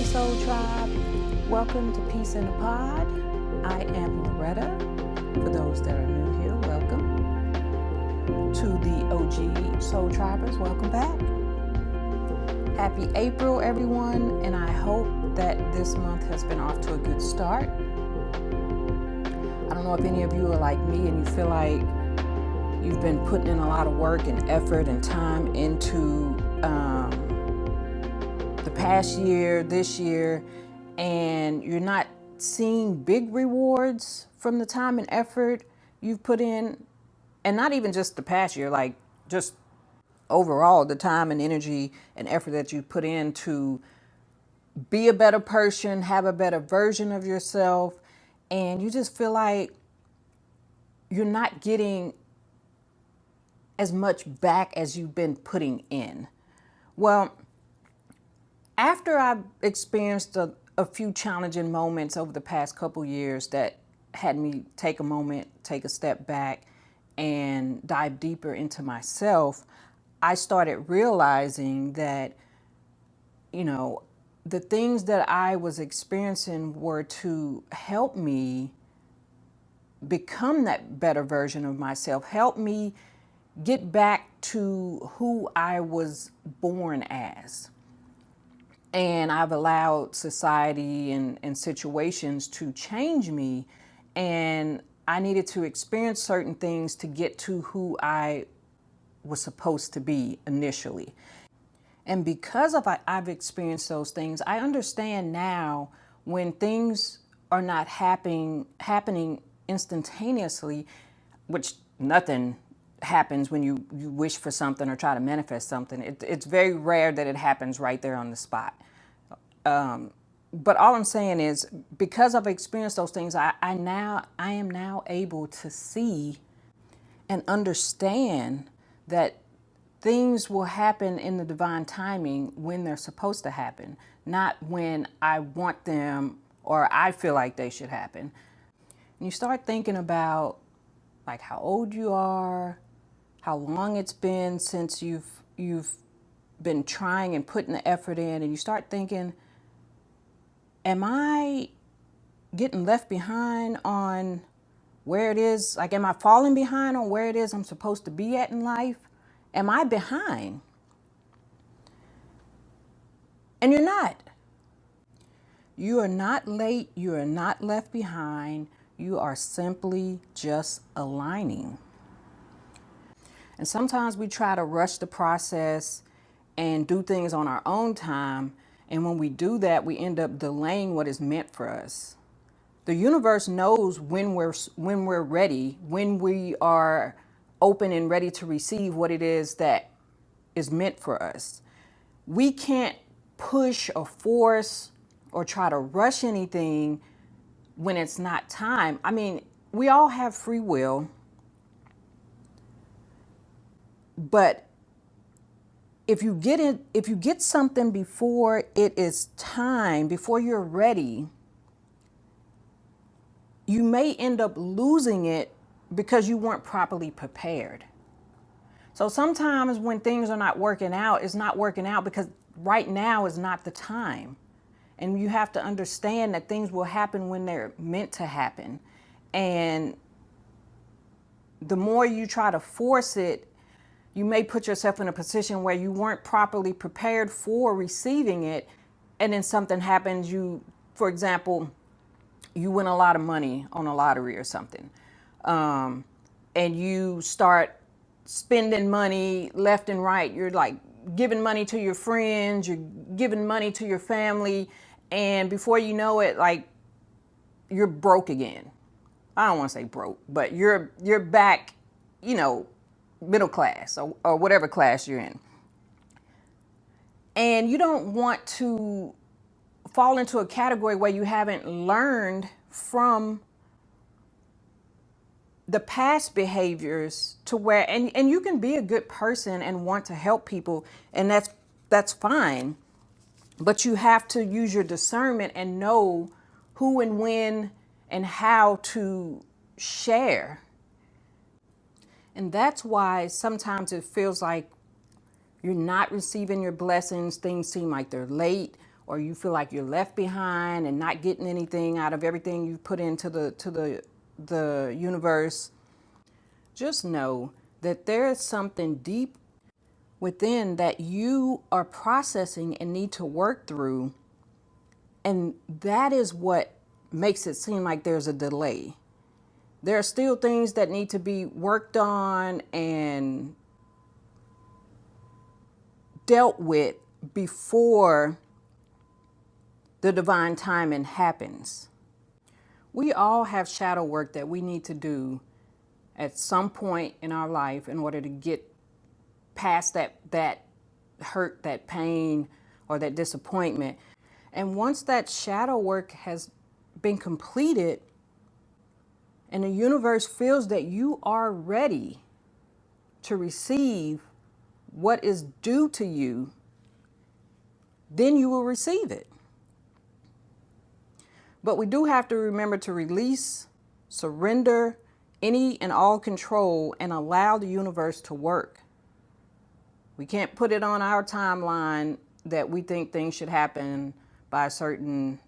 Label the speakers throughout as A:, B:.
A: Soul Tribe. Welcome to Peace in the Pod. I am Loretta. For those that are new here, welcome. To the OG Soul Tribers, welcome back. Happy April, everyone, and I hope that this month has been off to a good start. I don't know if any of you are like me and you feel like you've been putting in a lot of work and effort and time into the past year, this year, and you're not seeing big rewards from the time and effort you've put in, and not even just the past year, like just overall the time and energy and effort that you put in to be a better person, have a better version of yourself, and you just feel like you're not getting as much back as you've been putting in. Well, after I've experienced a few challenging moments over the past couple years that had me take a moment, take a step back, and dive deeper into myself, I started realizing that, the things that I was experiencing were to help me become that better version of myself, help me get back to who I was born as. And I've allowed society and situations to change me. And I needed to experience certain things to get to who I was supposed to be initially. And because I've experienced those things, I understand now when things are not happening instantaneously, which nothing happens when you wish for something or try to manifest something. It's very rare that it happens right there on the spot. But all I'm saying is, because I've experienced those things, I am now able to see and understand that things will happen in the divine timing when they're supposed to happen, not when I want them or I feel like they should happen. And you start thinking about like how old you are, how long it's been since you've been trying and putting the effort in, and you start thinking, am I getting left behind on where it is? Like, am I falling behind on where it is I'm supposed to be at in life? Am I behind? And you're not. You are not late. You are not left behind. You are simply just aligning. And sometimes we try to rush the process and do things on our own time. And when we do that, we end up delaying what is meant for us. The universe knows when we're ready, when we are open and ready to receive what it is that is meant for us. We can't push or force or try to rush anything when it's not time. I mean, we all have free will, but if you get something before it is time, before you're ready, you may end up losing it because you weren't properly prepared. So sometimes when things are not working out, it's not working out because right now is not the time. And you have to understand that things will happen when they're meant to happen. And the more you try to force it, you may put yourself in a position where you weren't properly prepared for receiving it. And then something happens. For example, you win a lot of money on a lottery or something. And you start spending money left and right. You're like giving money to your friends, you're giving money to your family. And before you know it, like, you're broke again. I don't want to say broke, but you're back, middle class or whatever class you're in. And you don't want to fall into a category where you haven't learned from the past behaviors to where, and you can be a good person and want to help people, and that's fine. But you have to use your discernment and know who and when and how to share. And that's why sometimes it feels like you're not receiving your blessings. Things seem like they're late, or you feel like you're left behind and not getting anything out of everything you put into the universe, just know that there is something deep within that you are processing and need to work through. And that is what makes it seem like there's a delay. There are still things that need to be worked on and dealt with before the divine timing happens. We all have shadow work that we need to do at some point in our life in order to get past that hurt, that pain, or that disappointment. And once that shadow work has been completed and the universe feels that you are ready to receive what is due to you, then you will receive it. But we do have to remember to release, surrender any and all control, and allow the universe to work. We can't put it on our timeline that we think things should happen by a certain,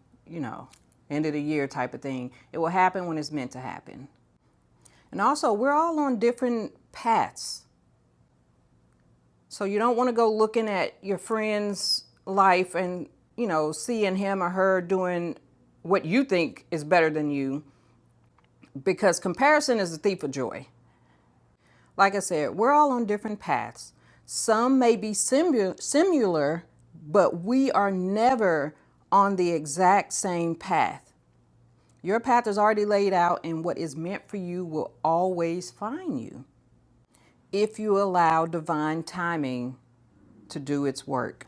A: end of the year type of thing. It will happen when it's meant to happen. And also, we're all on different paths. So you don't want to go looking at your friend's life and, seeing him or her doing what you think is better than you, because comparison is the thief of joy. Like I said, we're all on different paths. Some may be similar, but we are never on the exact same path. Your path is already laid out, and what is meant for you will always find you if you allow divine timing to do its work.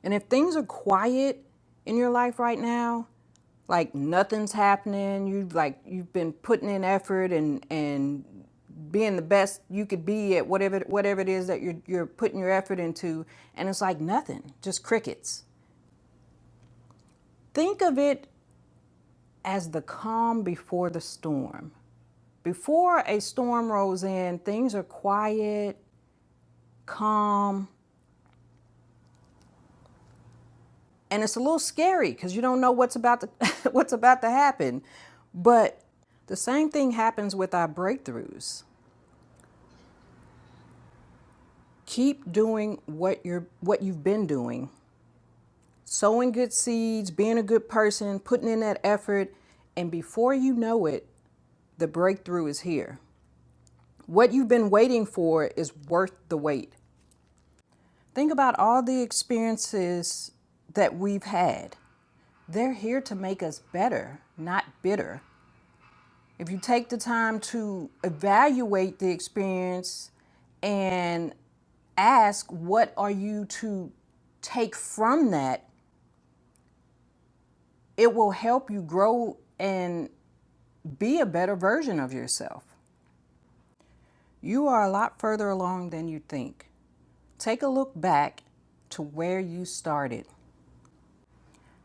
A: And if things are quiet in your life right now, like nothing's happening, you've been putting in effort and being the best you could be at whatever it is that you're putting your effort into, and it's like nothing, just crickets. Think of it as the calm before the storm. Before a storm rolls in, things are quiet, calm, and it's a little scary because you don't know what's about to happen. But the same thing happens with our breakthroughs. Keep doing what you've been doing. Sowing good seeds, being a good person, putting in that effort, and before you know it, the breakthrough is here. What you've been waiting for is worth the wait. Think about all the experiences that we've had. They're here to make us better, not bitter. If you take the time to evaluate the experience and ask, what are you to take from that, it will help you grow and be a better version of yourself. You are a lot further along than you think. Take a look back to where you started.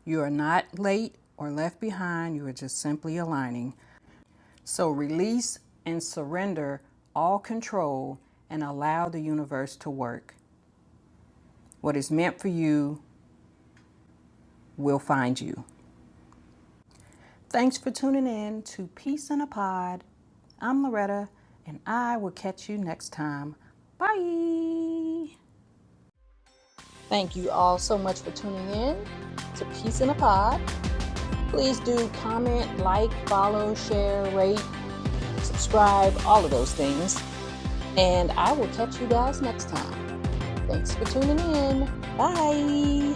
A: You are not late or left behind. You are just simply aligning. So release and surrender all control and allow the universe to work. What is meant for you will find you. Thanks for tuning in to Peace in a Pod. I'm Loretta, and I will catch you next time. Bye. Thank you all so much for tuning in to Peace in a Pod. Please do comment, like, follow, share, rate, subscribe, all of those things. And I will catch you guys next time. Thanks for tuning in. Bye.